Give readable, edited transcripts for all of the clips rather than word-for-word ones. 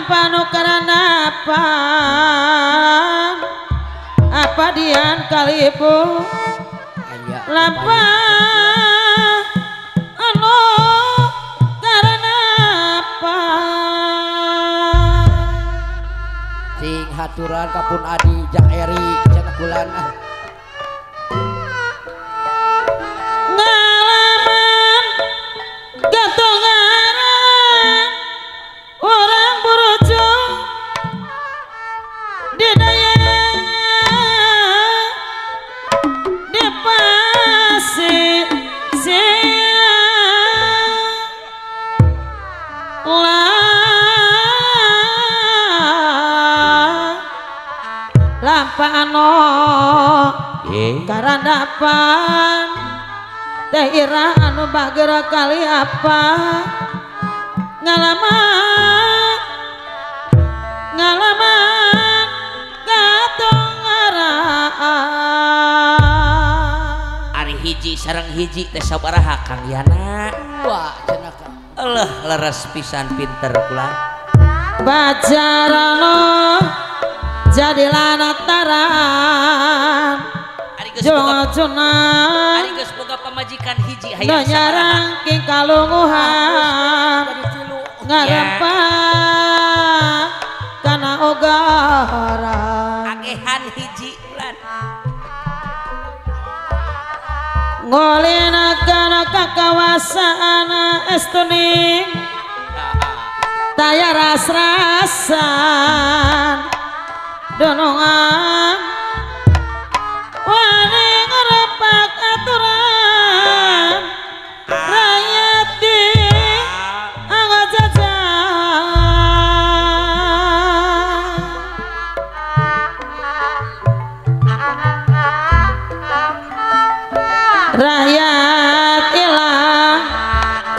panu karana apa dian kalibu lapa anu karana apa sing haturan kapun adi jak eri cenah kulana ngalaman gatongaran orang buruju di daya di pasir lampano karandapan daerah anu bagera kali apa ngalaman gatongaraan ari hiji sareng hiji teh sabaraha Kang Yana wah cenah ka Allah leres pisan pinter kula bacarano jadilah nataran jongocunan ari geus boga pamajikan hiji hayang no nyarang king kalunguhan ngarempah kana ogaran agehan hiji bulan ngolina kana kakawasaan estuning taya ras-rasan donongan wani ngerepak aturan rakyat di angkat jajan rakyat ilang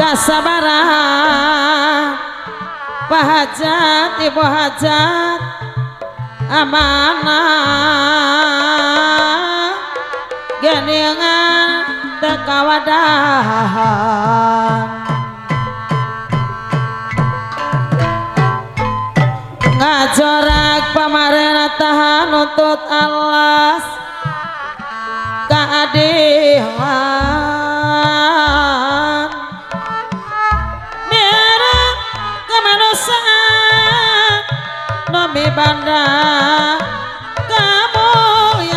kasabaran Pak Ibu hajat amanah geningan tekawadahan ngajorak pamarentah tahan nuntut alas keadilan biar kemanusiaan nomi banda kemuliaan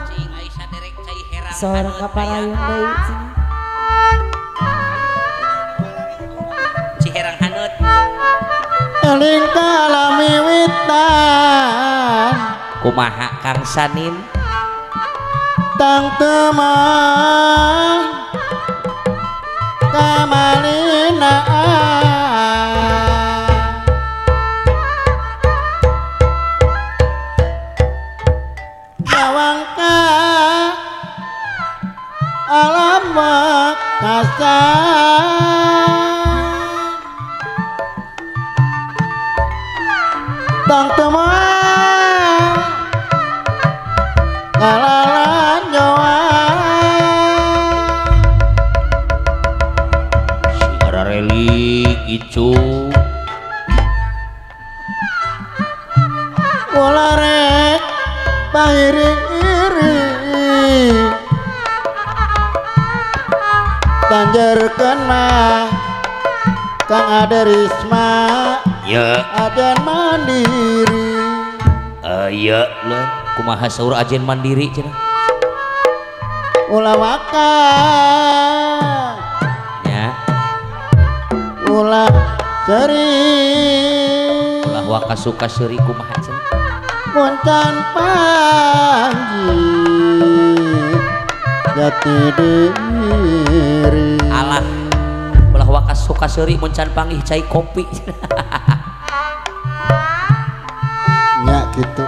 cing Aisyah derek cai herang seorang kapalayan deui ci herang hanut eling kalami witan kumaha Kang Sanin tang temang kamalina bawangka alam kasar tang temang kalalan nyawa sigara relik icu bola rek pairing-iring tanjarkeun mah Kang Aderisma ya aden mandiri ya lah kumaha saur ajen mandiri cenah ulah waka ya ulah sering ulah waka suka seuri kumaha cenah muncan panji jati diri alah ulah waka suka seuri muncan panggih cai kopi nya gitu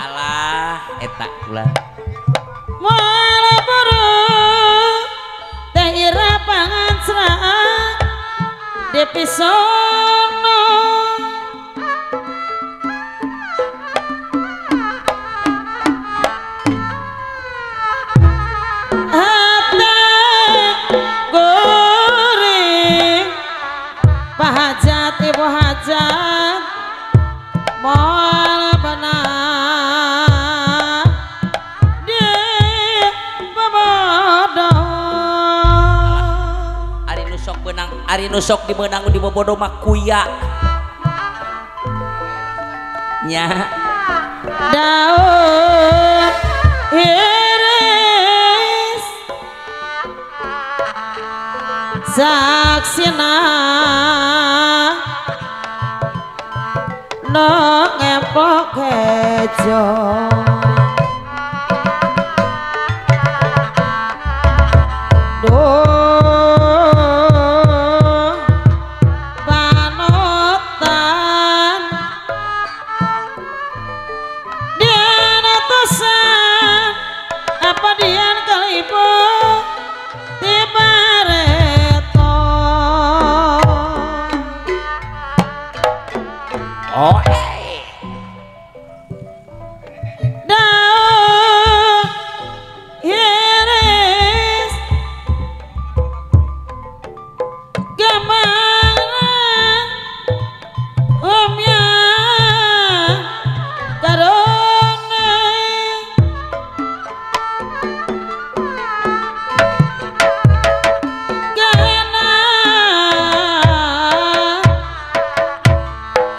alah eta ulah moal buru teh ira pangancraan depisono hajat ibu hajat moal benar di bebodoh Ari nusok dimenang di bobodo mah kuya nya daun iris saksina no ngepok kejo oh daun iris kemana omnya karone gana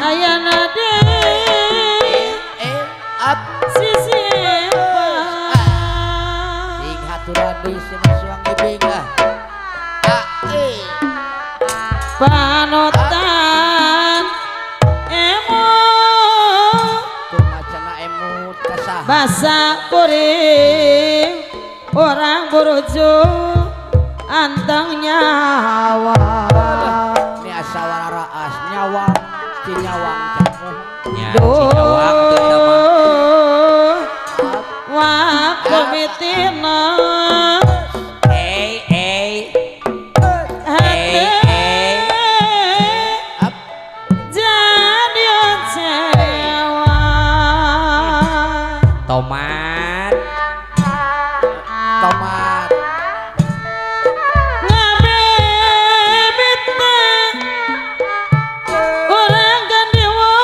ayana panutan emut kumacana emut kasah basa kuring orang buruju anteng nyawa ini asa wararaas nyawang cinyawang cakuh nya cinyawang teu nama waktu mitina tomat ngabebit orang gandewa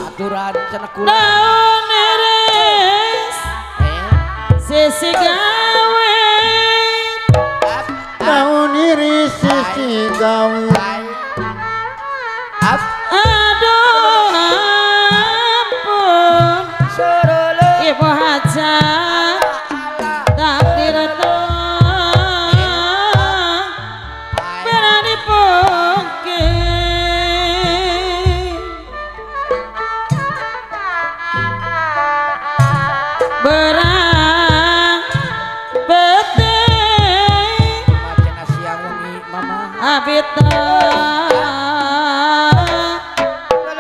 aturan cenah kula daun iris sisi gawe daun iris sisi gawe aduh ampun ibu hajat takdir berani pungkir berang beting macana siang wengi mama abita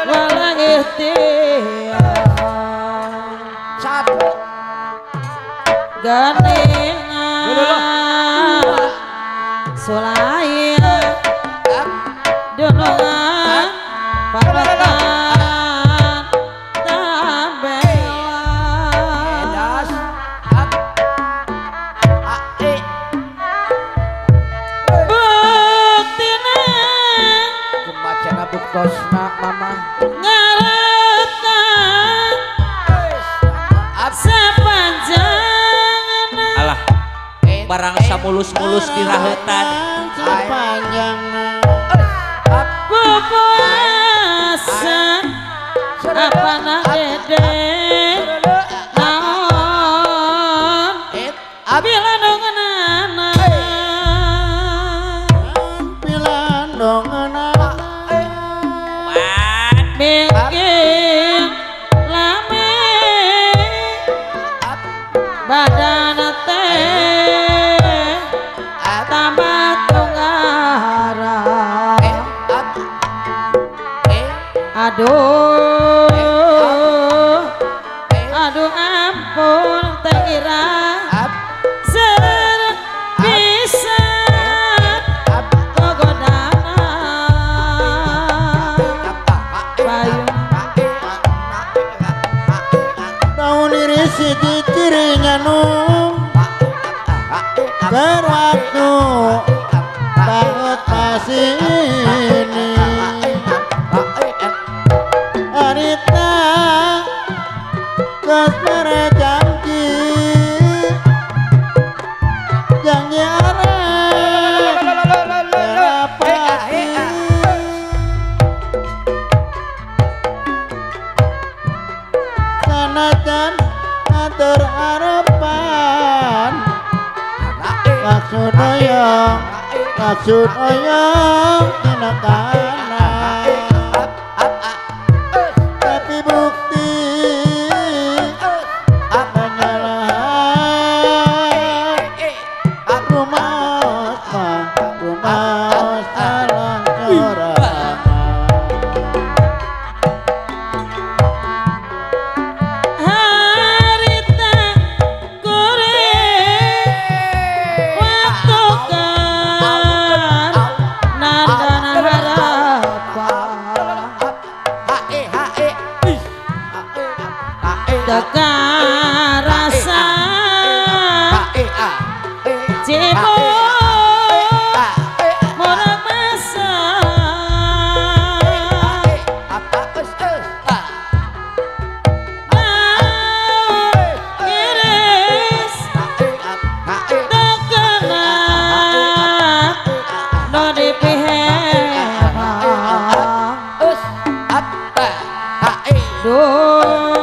wala ikhtiar satu ganingan sulaya dunungan paretan tambelan das buktina kumacana buktosna mama ngaretan sepanjang alah barang samulus-mulus dirahetan sepanjang pupuasan apa nak dede naon bila dongenana pilandongan bikin lame badan teh tambah tunggara aduh aduh ampun teh ira ser bisa togodana payung daun iris siji cirinya nu berwaktu banget pas ini senajan ngatur harapan maksud oyong tinakana tapi bukti penyalahan rumah salah seorang harita kore waktu kan nandana harapan teka rasa cibo morak masa iris tekena no dipihema duh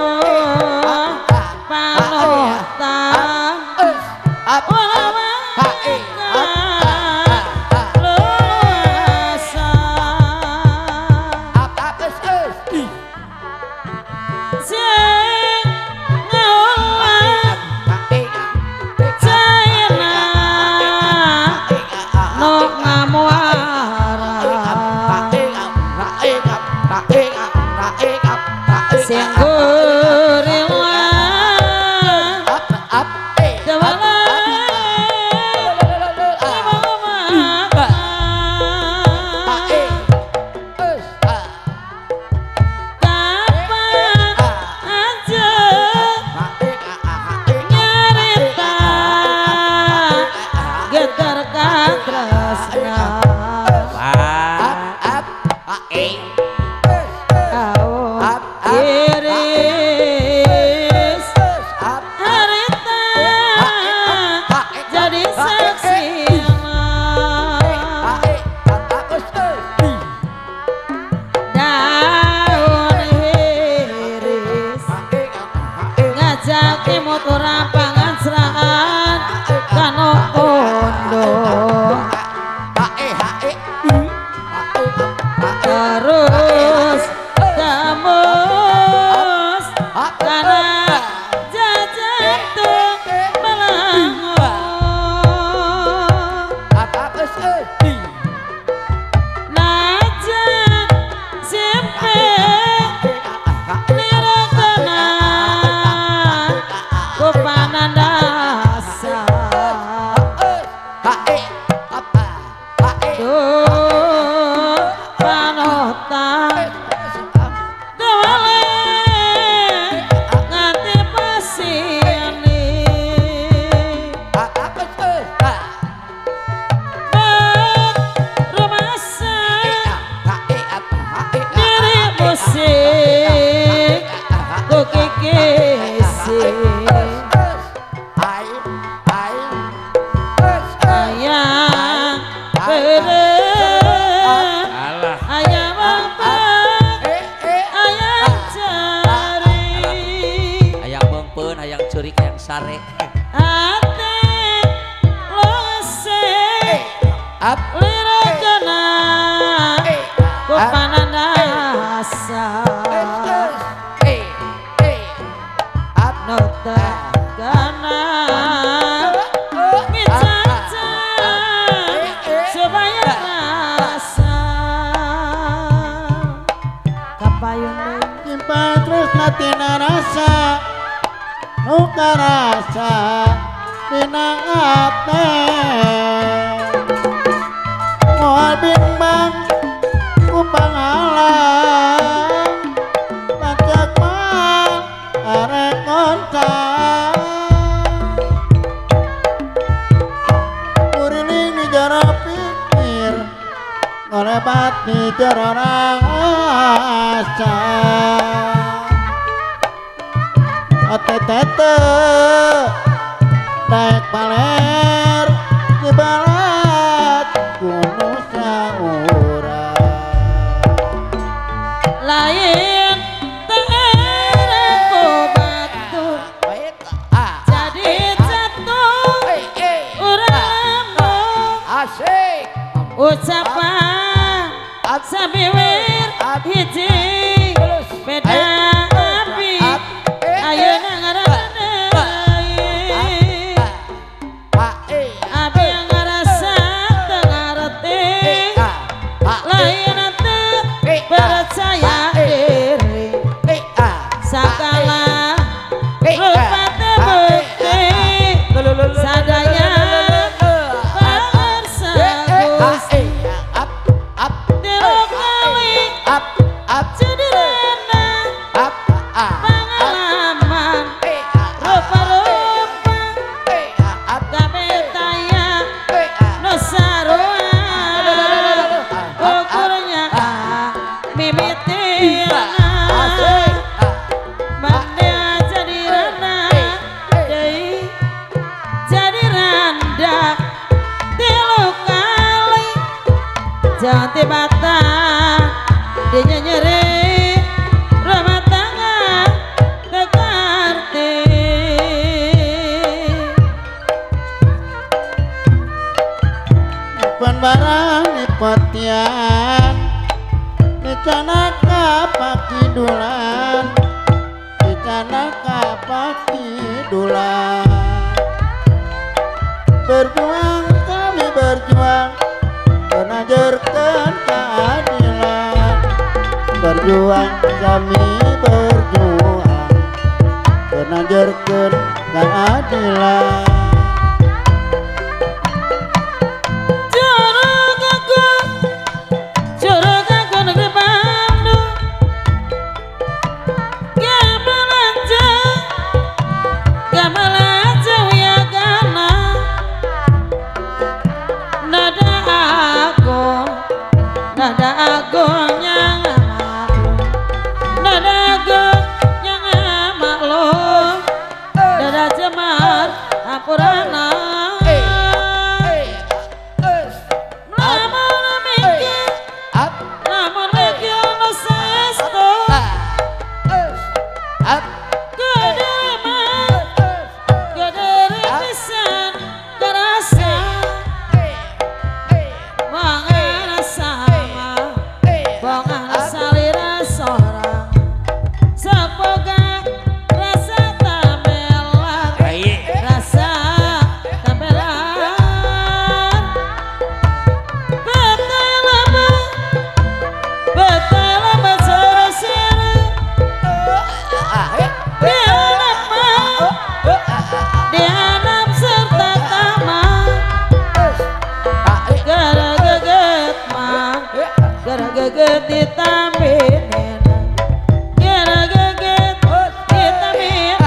panotang luasa sing ngawat cairna no ngamuara sing gurila iris harita jadi saksina daun iris ngajaki mutu rampangan seraan kano kondo terus kamus karena jajantung melangon najan simpe nirokana kupanan dasar duh panotang dewale nganti pasini rumasa diri musik kukikisi ayang beren ayang bangpak ayang cari Hayang beungpeun hayang ceurik hayang sare ate lose liragana kupanan dasar nota gana ngicaca supaya rasa kapayun simpan terus natina rasa nuka rasa tina ate moal bimbang ku pangalang pacak mal arek ngontang kuriling di jaro pikir ngolebat di jaro rasa tete naik paler di balat gunung saura lain terang obat wiwir hiji beda api ayeuna ngaranna api yang ngarasa teu ngarti lain teu percaya diri sakala rupa teu bukti sadaya bersagus tilu kali cederana pengalaman rupa-rupa kabetaya nu sarua ukurnya mimitiana mande jadi rana deui jadi randa tilu kali jangan tibata dinya nyeri rumah tangga tekarti Pan barang nipatian dicanaka pakidulan dicanaka pakidulan berjuang kami berjuang menajarkan keadilan berjuang kami berjuang menajarkan keadilan curug aku negeri Bandung gamalanja wiagana nada agung yang maklum nada jemar apurana namun mikir nu saestu kediri pisan kerasa mangana sama bongana salira sorang semoga rasa tamelan rasa tamelan betul lama serasir dihanap serta tamat gara geget mah gara geget ditambinin gara geget ditambinin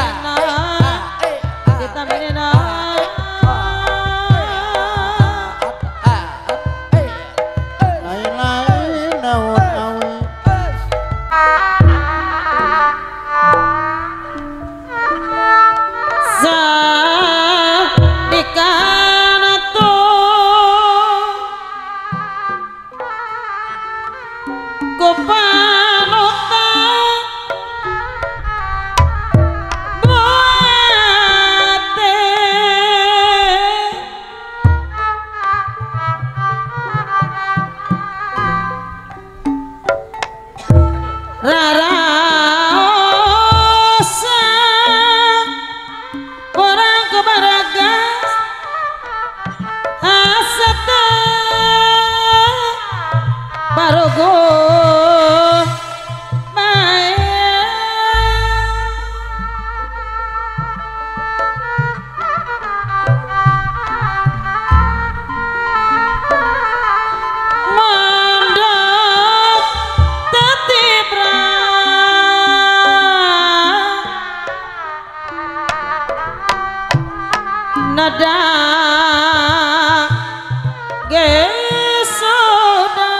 lain-lain daun awi dikana ku panutan buate raraosa orang kebaragas asata barogo nada gesoda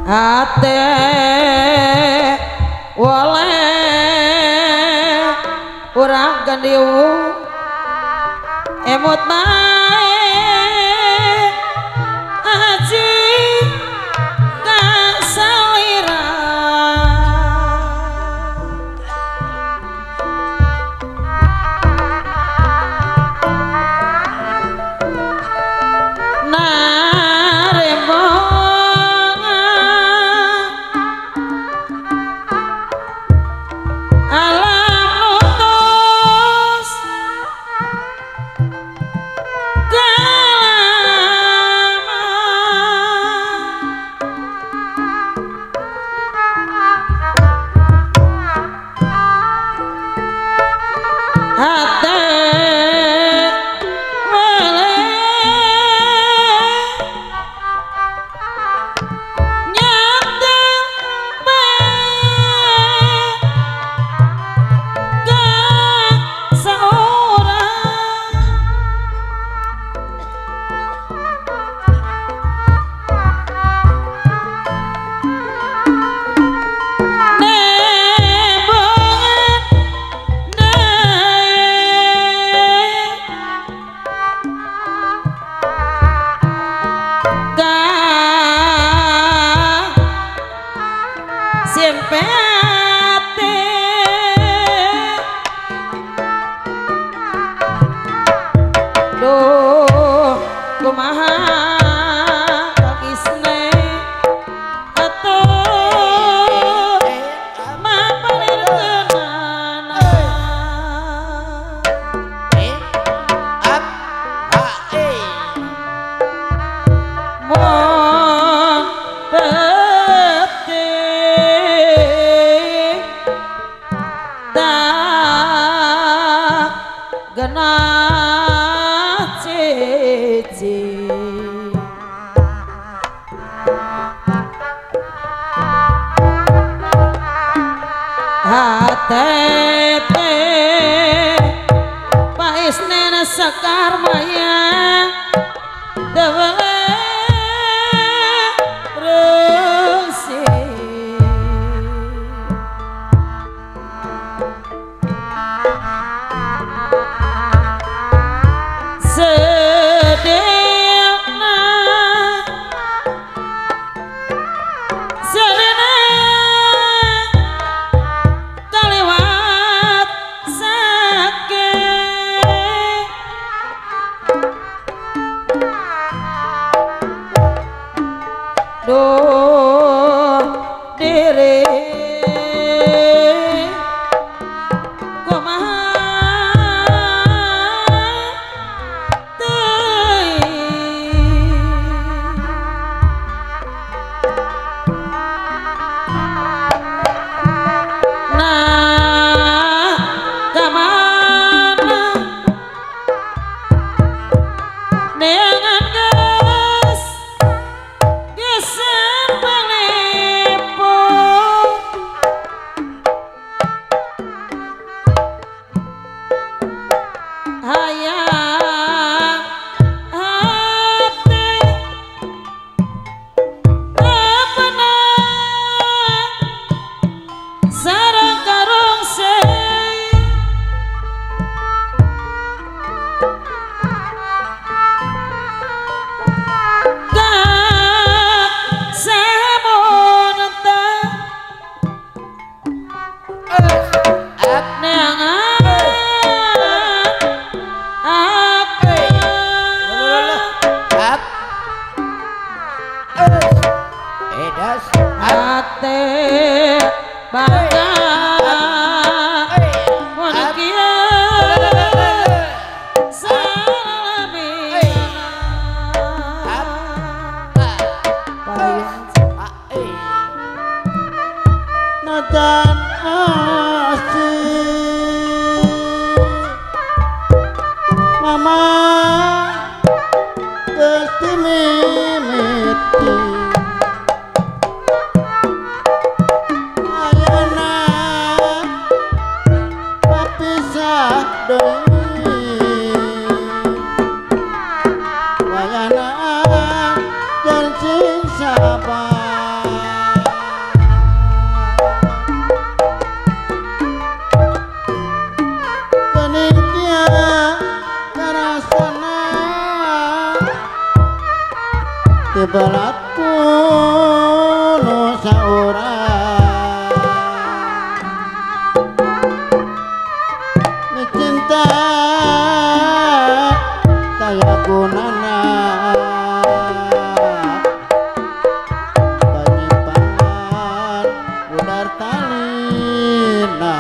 ate waleh urang gandiu emot mae aji kasalira genah cici hatete paisnena sekar maya dewe resi sedekna sedena kaliwat sakit duh diri najan asih mama Gusti mimiti ayana papisah deui wayana janji sabar tibalatku nu saurang ni cinta kaya gunana penyimpangan udar talina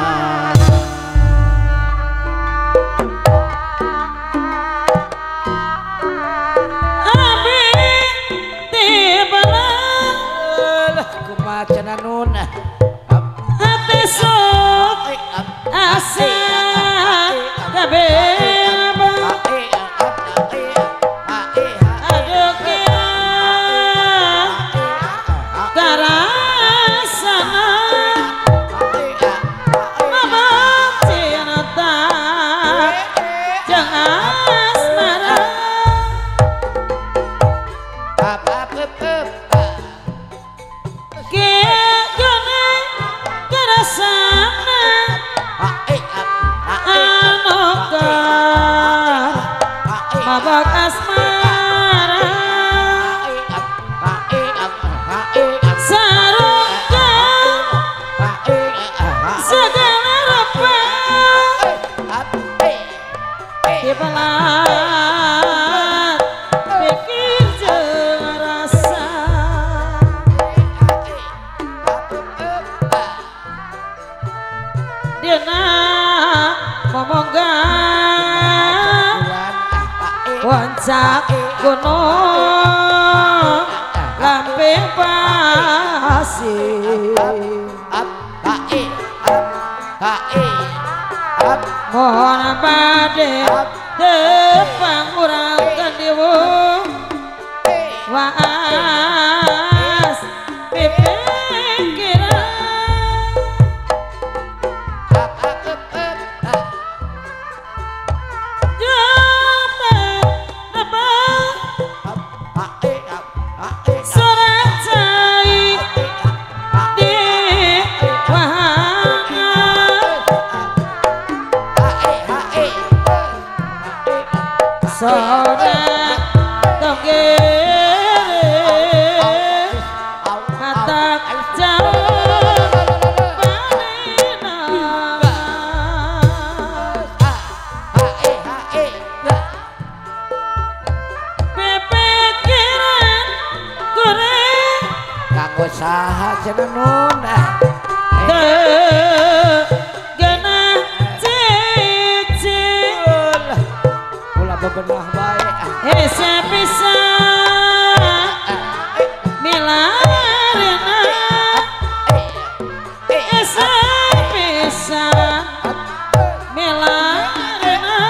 cenanun hati sok asa kabeba aduh kia karasana mama cinta jangan asmara mabok asmara sarungkan segala rupa dipelat pikir jeung rasa dina momonggan wancak gunung lamping pasir mohon badhe tepang urang kandiwu waas pipikiran Soda toge matak jauh panina pipikiran goreng kanggo saha cenah nun genah cicing ulah bebenah bae hese bisa milarina hese bisa milarina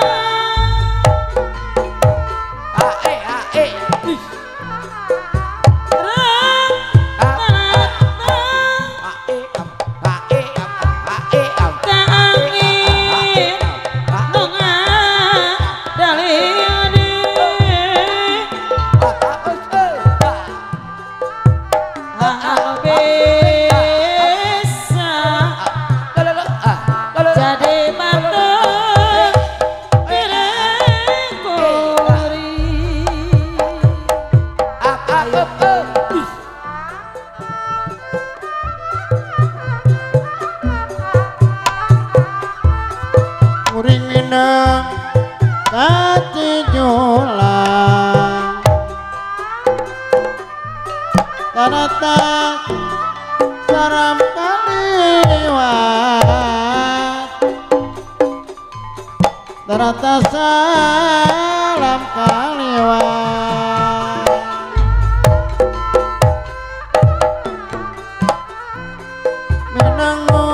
kaangin nunga dalili bisa jadi batuk piring kuri Muring minang kati julang Tanata saram kaliwat Tanata salam kaliwat Minangmu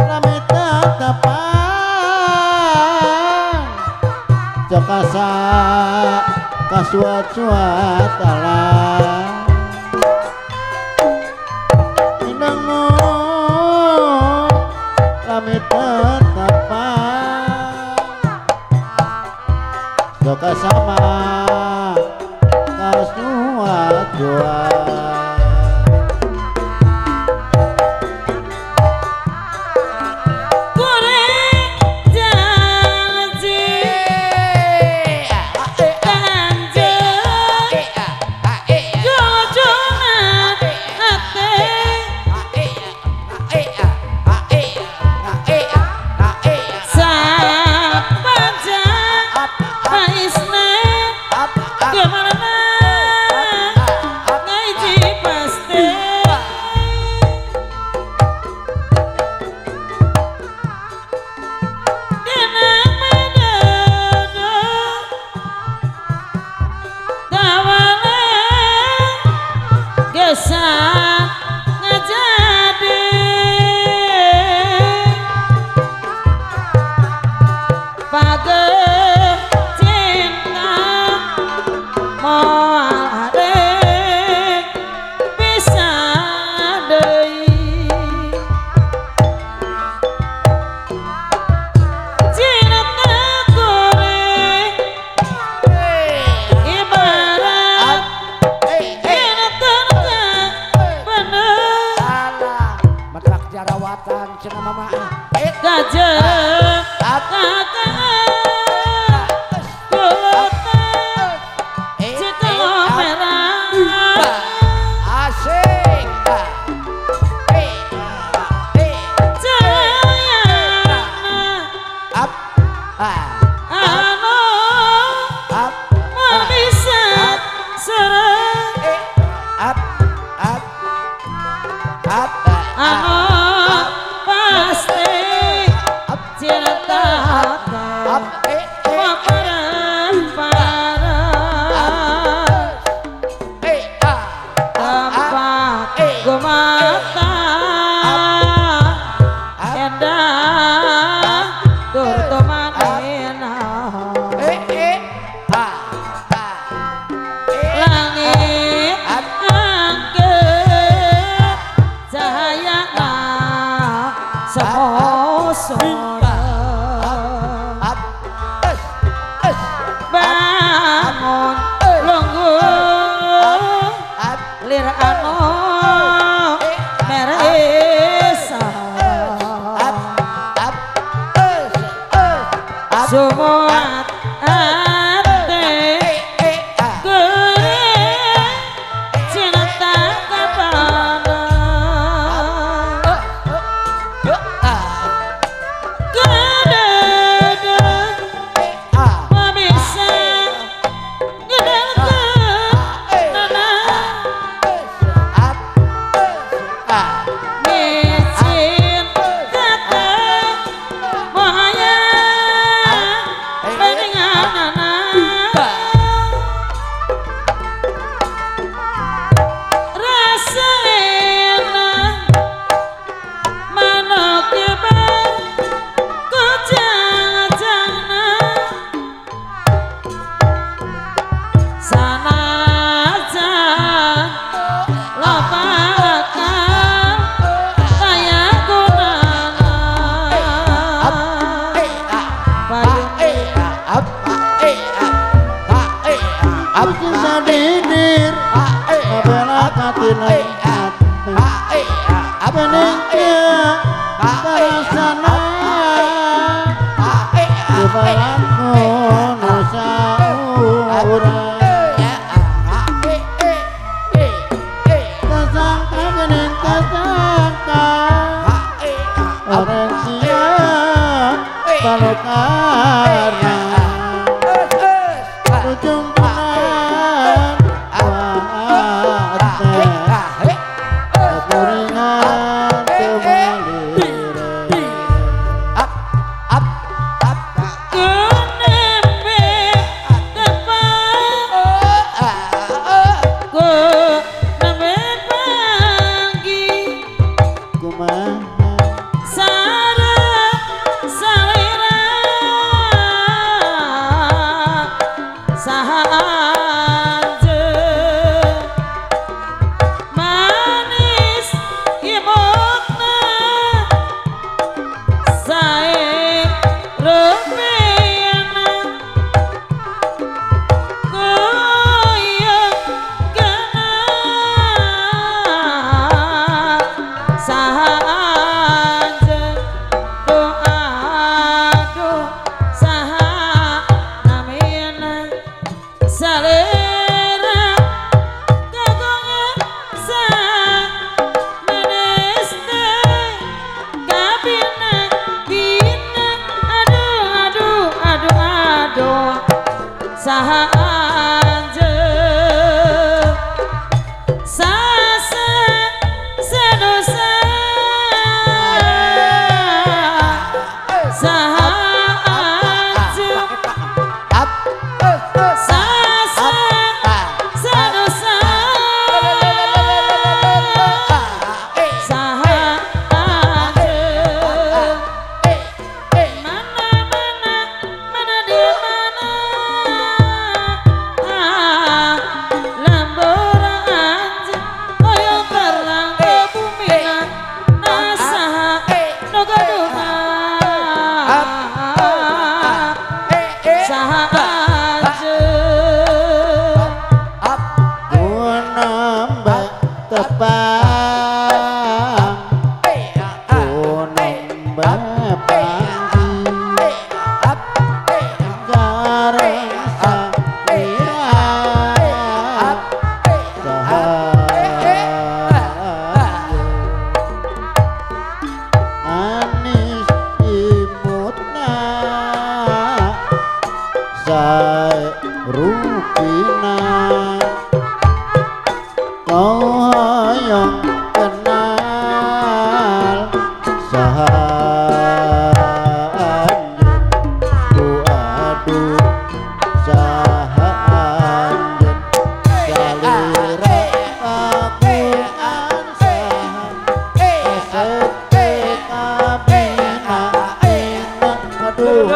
lamita tapan Jokasa kasuat-suatalan Minangmu lamita tapan Jokasa kasuat-suatalan goreng janji kanjeng jojonan hati sapanjang paisne gimana ngaji pasti dina menengah tawale gesang ngajadi pageh cinta moal adek bisa deui cinta goreng ibarat cinta bener metrak jarawatan cenah mama gajah kakak kulotan cita merah asik jayana up anu up bisa serang up anu pasti cinta hati paparan-paran tempat gumata endah turto kuat ate gurih cinta kepada gededeng bisa micin kata mohaya beningan rasa enak manuk nyebar kujang-jangna sanajan lopakan kaya gunana Cinta didir Kabela katina Beningnya Karasana Kebalanku Nusa Urang Kesangka gening kesangka Orang siap Balokana Ujung punan Wate Kekuringan Kemalire kunembe depan kunembe pagi Kumaha sara salira sahanje manis imutna sae rupiana goyang kena sahanje doa saha namina salera kagongan sa meneste kabina bina aduh saha anje sasa sedosa saha anje sasa sedosa saha anje mana di mana lembur anje koyo terang ke bumi nasaha nogaduma saha anje Kunambah tepang Kunambah panggi Jarang salira Manis imutna Sae rupina Kau hoyong kenal Sahanjen ku adu Sahanjen salira kagungan sahan Esete kabina enak aduh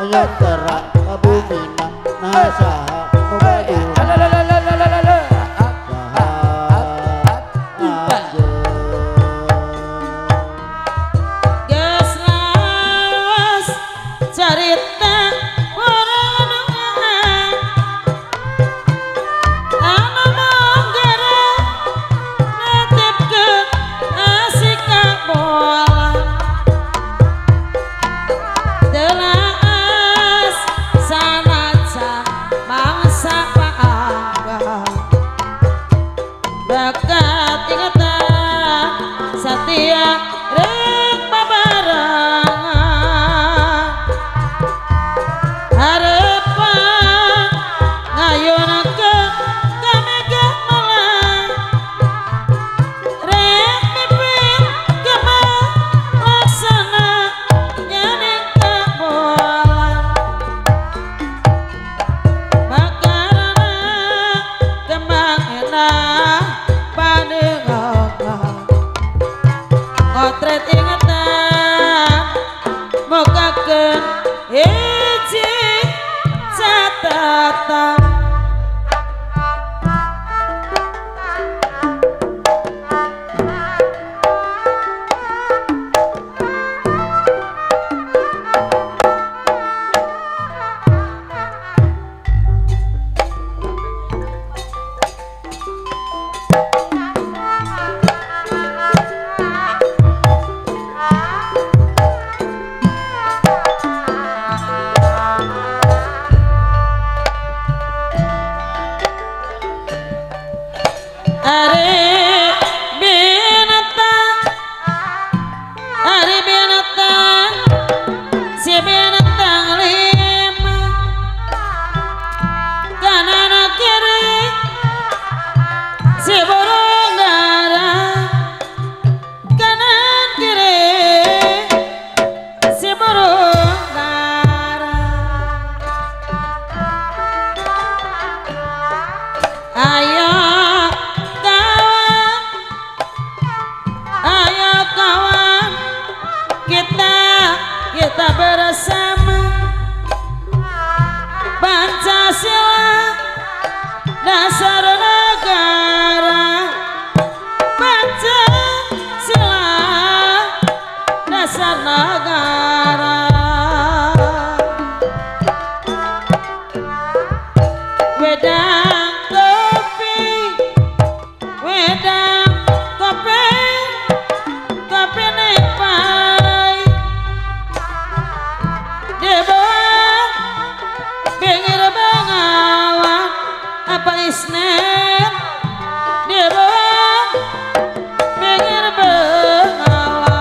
yang terang bumina nasaha Geus lawas carita orang anu manggara netipkeun asik kabolan telaas sanajan mangsa paangga bakat ingatan satia rek babarengan harapan ngayunakeun ka mega malang rek mimpi kemah laksana nyaning kabolan makarana kembang enah padengokan ngotret ingatan mokakeun hiji catatan Ari binatang si binatang lima kanan kiri si burung dara kanan kiri si burung dara ayo kawan kita bersama Pancasila dasar negara Pancasila dasar negara wedang kopi kopi nepai di bawah pinggir bengawan apa isnet di bawah pinggir bengawan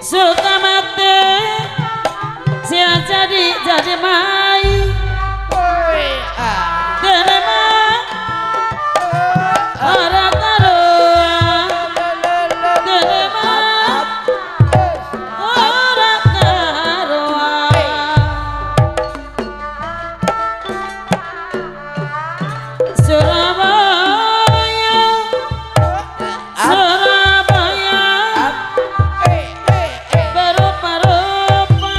suka mati sia jadi mai terima orang karuan terima orang karuan Surabaya berupa-rupa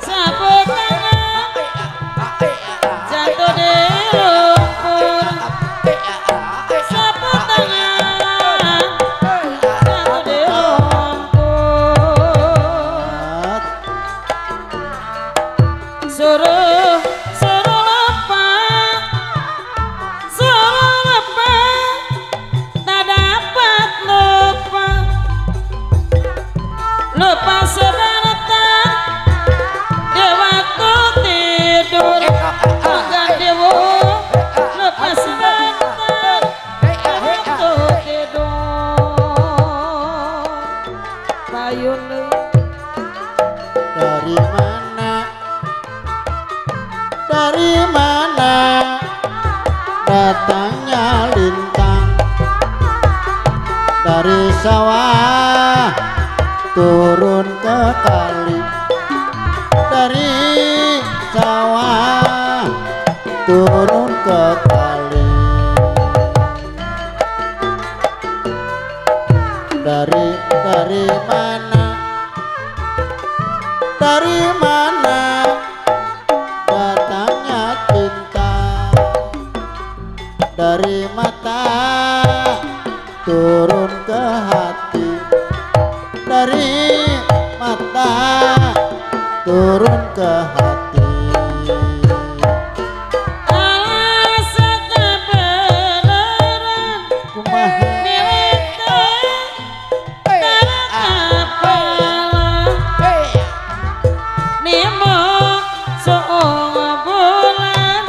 sapu tangan jatuh di lumpur sapu tangan jatuh di lumpur suruh lepas tak dapat lupa sebentar di waktu tidur enggak dewo lupa sebentar di waktu tidur payun dari mana datangnya lintang dari sawah turun ke kali dari sawah turun ke kali dari mata turun ke hati, dari mata turun ke hati. alasan kebenaran Kumaha milik terkapal nemo seong bulan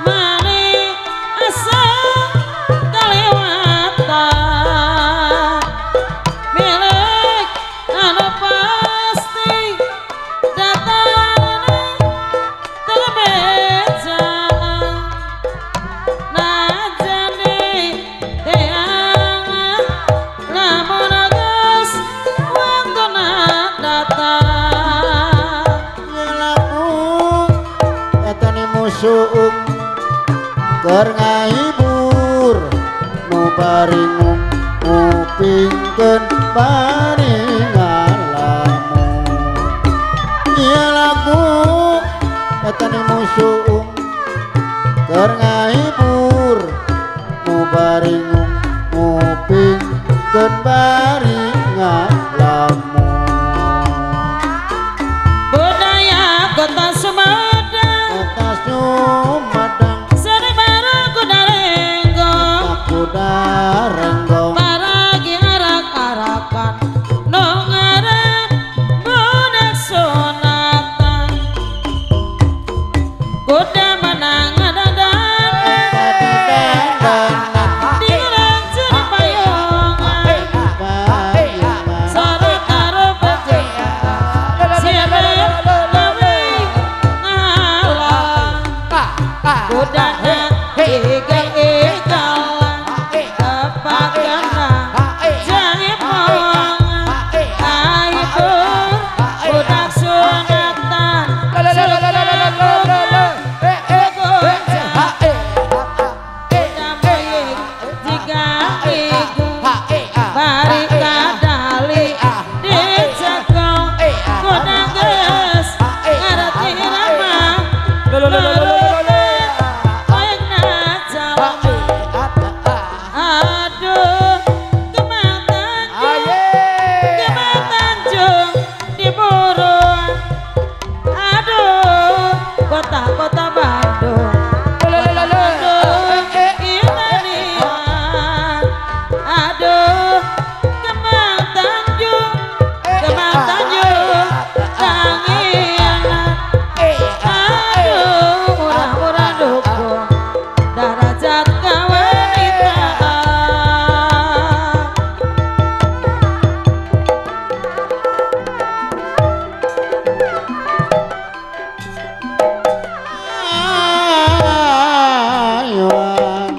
mani asa kaliwatan milik anu pasti datang terbejaan najani teangan lamun geus waktuna datang laku katane musuh keur ngahibur nu bari ngupingkeun bari ngalamun. Ieu lagu katane musuh keur ngahibur nu bari ngupingkeun bari ngalamun. budaya kota Sumedang Kota Sumedang seri baru kuda renggong aku darenggong paragi arak-arakan nu ngaran budak sunatan kuda menang dadan direncen payungan sareng karo bejengan siaran leuwih ngalah kuda igal-igalan tepakana jaipongan aibur budak sunatan bari kadali dicekal kuda geus ngarti rama koyek najalma aduh kemantanjung diburu aduh kota-kota Bandung Inanian aduh Kemantanjung Tangianan aduh murah-murah dukung darajat kewanitaan ayuan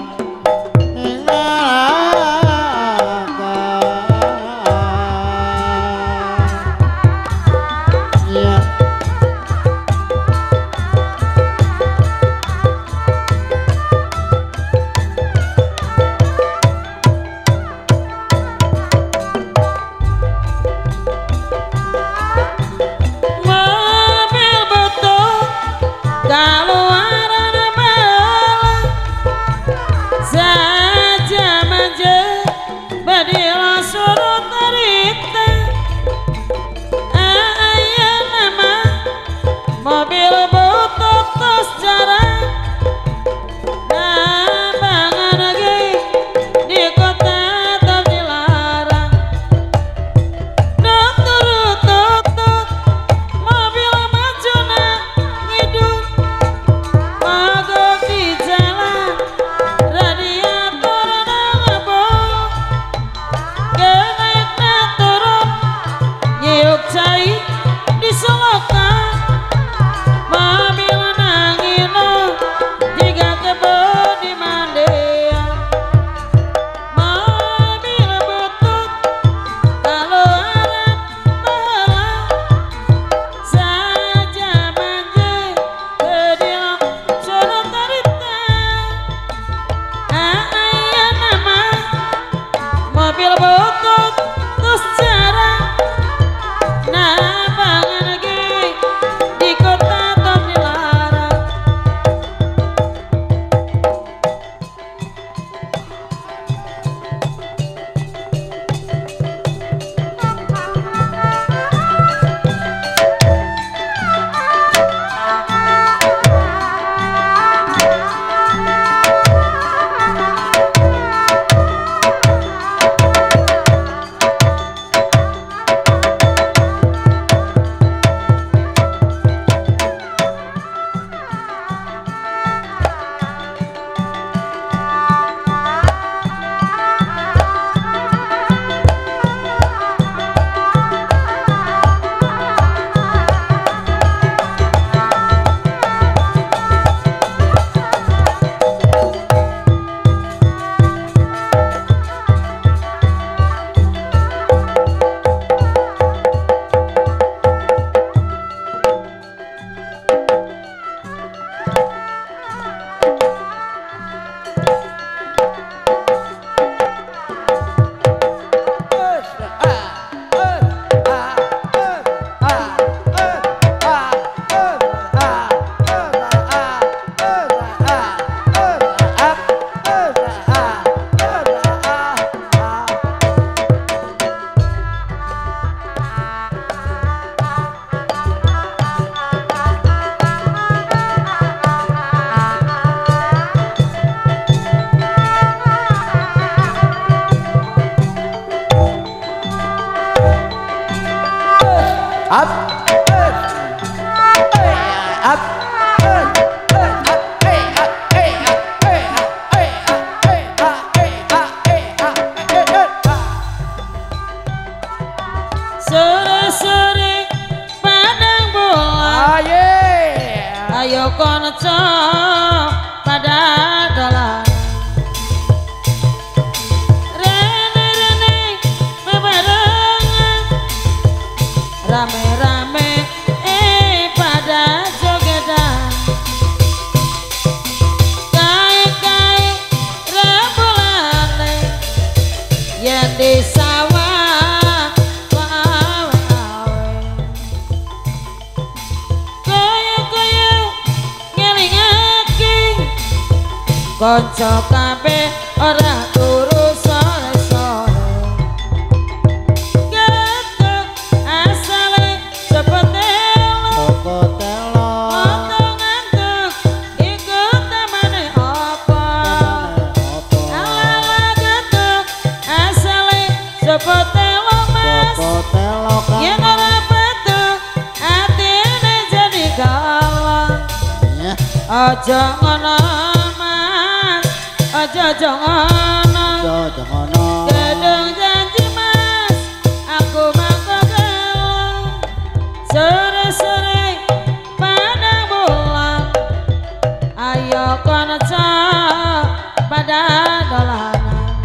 ninggalkan. Ya mobil betul kaluaran bala saja manja badila surut tarita aya nama mobil butut tos jarang nabangan lagi di kota tak dilarang tutut mobil majuna ngidung mogok di jalan radiator ngebol kenaikna turun nyiuk cai di solokan mobil nangino jika kebo di mandean mobil butut kaluaran bala saja manje bedil suruh tarita aya nama mobil butut terus jarang nabangan lagi di kota tak dilarang up up Sore-sore padang bola ayo konco pada dolan rene-rene bebarengan rame-rame pada jogedan kae-kae rembolane yang di sawah konco kabeh ora turu sore-sore getek asale cepetelo potong ngantuk ikut temane apa ala getek asale cepetelo mas yen ora betul atine jadi galon aja ngono aja jangan gedung janji mas aku mangko gelong sore-sore padang bola ayo konco pada dolanan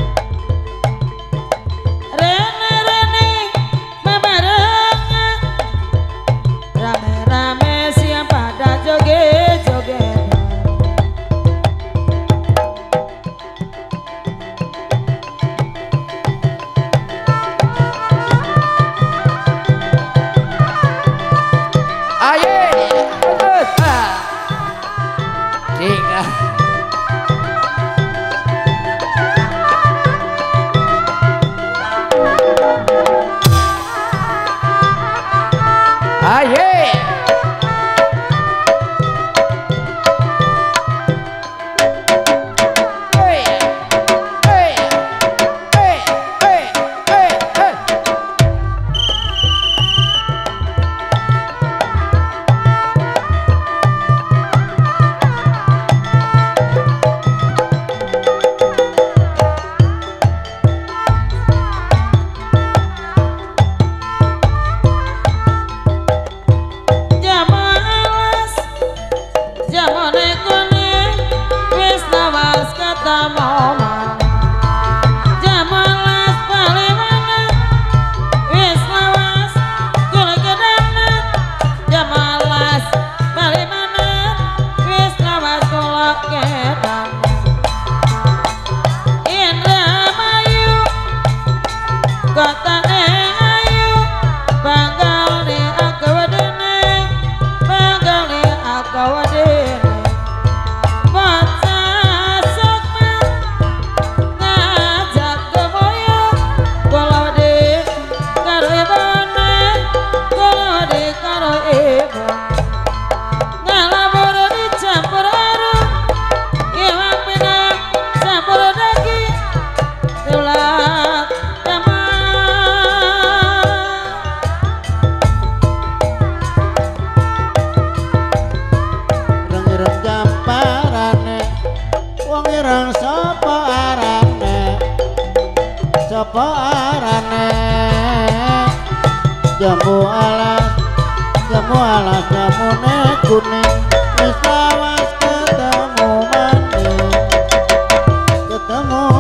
rene-rene bebarengan rame-rame siap pada joget-joget sapa arane jambu alas jamune kuning wis lawas ketemu maning ketemu